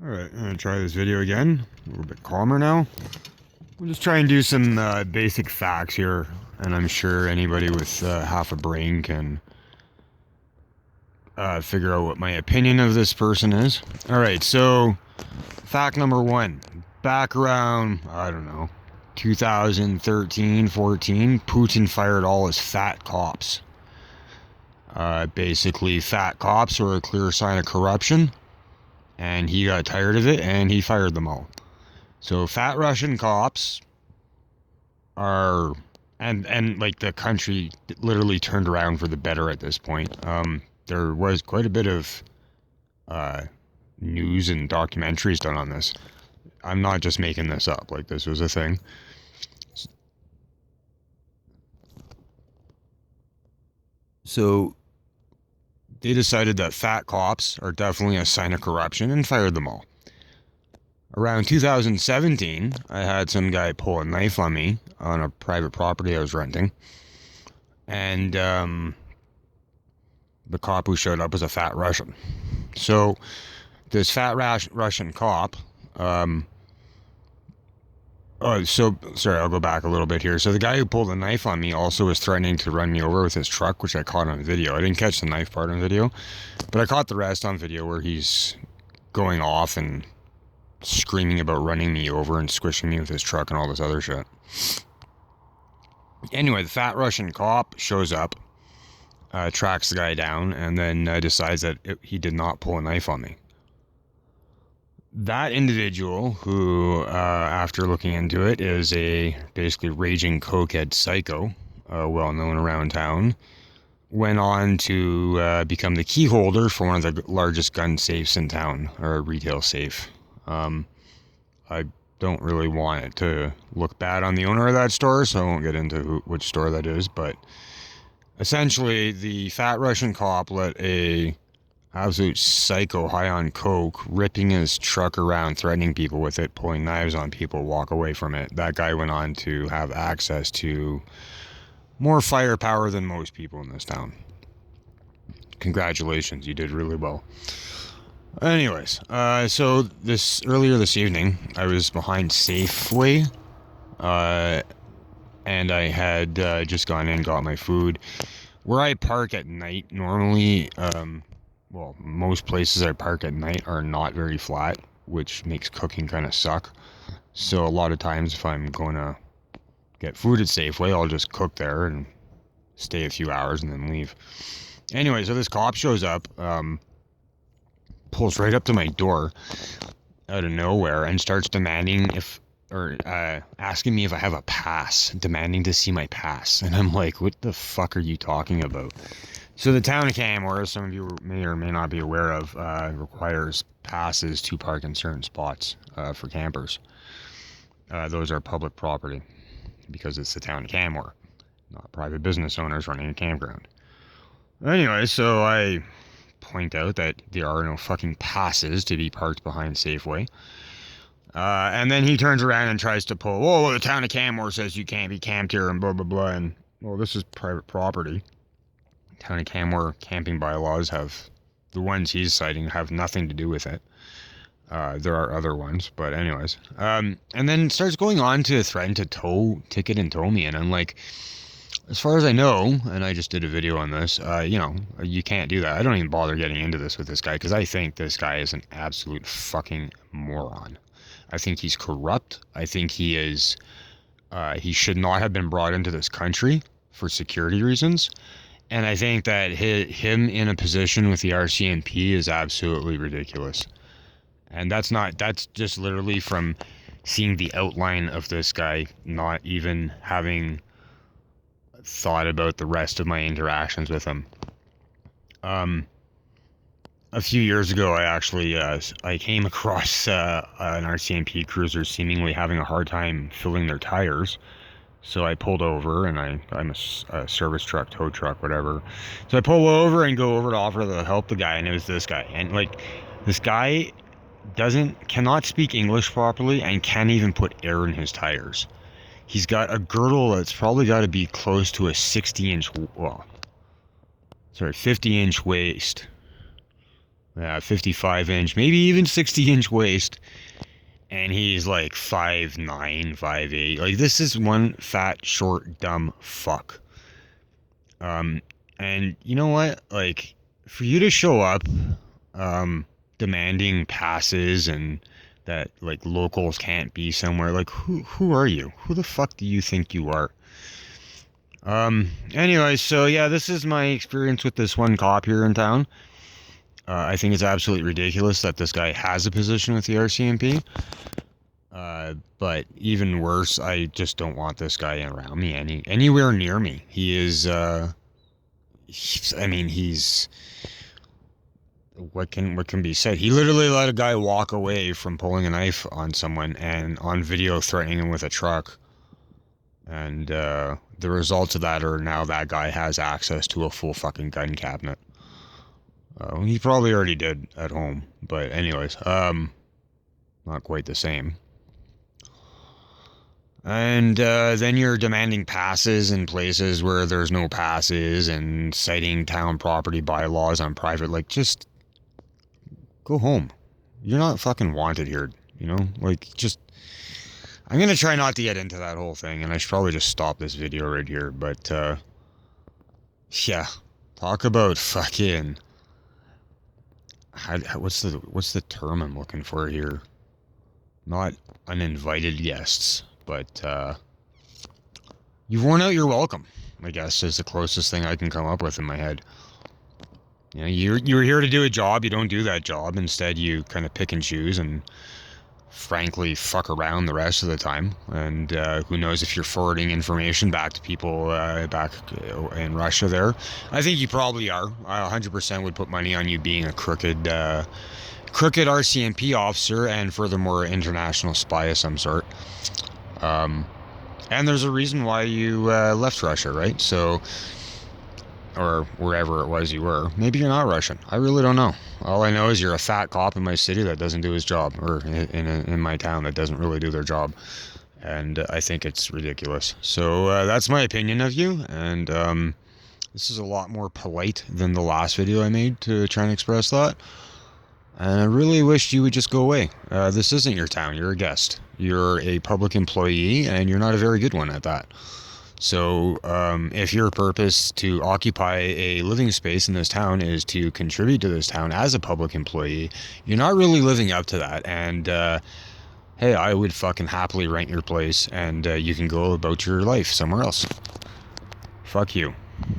Alright, I'm gonna try this video again. A little bit calmer now. We'll just try and do some basic facts here, and I'm sure anybody with half a brain can figure out what my opinion of this person is. Alright, so fact number one. Back around, I don't know, 2013, 14, Putin fired all his fat cops. Basically, fat cops were a clear sign of corruption, and he got tired of it, and he fired them all. So fat Russian cops are, and like the country literally turned around for the better at this point. There was quite a bit of news and documentaries done on this. I'm not just making this up, like this was a thing. So they decided that fat cops are definitely a sign of corruption and fired them all. Around 2017, I had some guy pull a knife on me on a private property I was renting. And the cop who showed up was a fat Russian. So this fat Russian cop, sorry, I'll go back a little bit here. So the guy who pulled the knife on me also was threatening to run me over with his truck, which I caught on video. I didn't catch the knife part on video, but I caught the rest on video where he's going off and screaming about running me over and squishing me with his truck and all this other shit. Anyway, the fat Russian cop shows up, tracks the guy down, and then decides that he did not pull a knife on me. That individual, who, after looking into it, is a basically raging cokehead psycho, well known around town, went on to become the key holder for one of the largest gun safes in town, or a retail safe. I don't really want it to look bad on the owner of that store, so I won't get into which store that is, but essentially the fat Russian cop let a absolute psycho high on coke, ripping his truck around, threatening people with it, pulling knives on people, walk away from it. That guy went on to have access to more firepower than most people in this town. Congratulations, you did really well. Anyways, so earlier this evening, I was behind Safeway, and I had just gone in, got my food. Where I park at night normally, well, most places I park at night are not very flat, which makes cooking kind of suck. So a lot of times if I'm going to get food at Safeway, I'll just cook there and stay a few hours and then leave. Anyway, so this cop shows up, pulls right up to my door out of nowhere and starts demanding asking me if I have a pass, demanding to see my pass. And I'm like, what the fuck are you talking about? So the town of Canmore, some of you may or may not be aware of, requires passes to park in certain spots for campers. Those are public property because it's the town of Canmore, not private business owners running a campground. Anyway, so I point out that there are no fucking passes to be parked behind Safeway. And then he turns around and tries to pull, oh, well, the town of Canmore says you can't be camped here and blah, blah, blah. And, well, this is private property. Town of Canmore camping bylaws the ones he's citing have nothing to do with it. There are other ones, but anyways. And then starts going on to threaten to ticket and tow me. And I'm like, as far as I know, and I just did a video on this, you can't do that. I don't even bother getting into this with this guy because I think this guy is an absolute fucking moron. I think he's corrupt. I think he is, he should not have been brought into this country for security reasons. And I think that him in a position with the RCMP is absolutely ridiculous. And that's just literally from seeing the outline of this guy, not even having thought about the rest of my interactions with him. A few years ago, I actually I came across an RCMP cruiser seemingly having a hard time filling their tires. So I pulled over, and I'm a service truck, tow truck, whatever. So I pull over and go over to offer to help the guy, and it was this guy. And like, this guy cannot speak English properly and can't even put air in his tires. He's got a girdle that's probably got to be close to a 50-inch waist. 55 inch, maybe even 60-inch waist. And he's like 5'9", 5'8". Like, this is one fat, short, dumb fuck. And you know what? Like, for you to show up, demanding passes and that, like, locals can't be somewhere, like, who are you? Who the fuck do you think you are? Anyway, so yeah, this is my experience with this one cop here in town. I think it's absolutely ridiculous that this guy has a position with the RCMP. But even worse, I just don't want this guy around me, anywhere near me. He is, he's, what can be said? He literally let a guy walk away from pulling a knife on someone and on video threatening him with a truck. And, the results of that are now that guy has access to a full fucking gun cabinet. He probably already did at home, but anyways, not quite the same. And then you're demanding passes in places where there's no passes and citing town property bylaws on private. Like, just go home. You're not fucking wanted here, you know? Like, just... I'm going to try not to get into that whole thing, and I should probably just stop this video right here. But, yeah. Talk about fucking... what's the term I'm looking for here? Not uninvited guests. But, you've worn out your welcome, I guess, is the closest thing I can come up with in my head. You know, you're here to do a job, you don't do that job. Instead, you kind of pick and choose and, frankly, fuck around the rest of the time. And, who knows if you're forwarding information back to people, back in Russia there. I think you probably are. I 100% would put money on you being a crooked RCMP officer and, furthermore, international spy of some sort. And there's a reason why you left Russia, right? So, or wherever it was you were. Maybe you're not Russian. I really don't know. All I know is you're a fat cop in my city that doesn't do his job, or in my town that doesn't really do their job. And I think it's ridiculous. So that's my opinion of you. And this is a lot more polite than the last video I made to try and express that. And I really wish you would just go away. This isn't your town. You're a guest. You're a public employee, and you're not a very good one at that. So, if your purpose to occupy a living space in this town is to contribute to this town as a public employee, you're not really living up to that. And, hey, I would fucking happily rent your place, and you can go about your life somewhere else. Fuck you.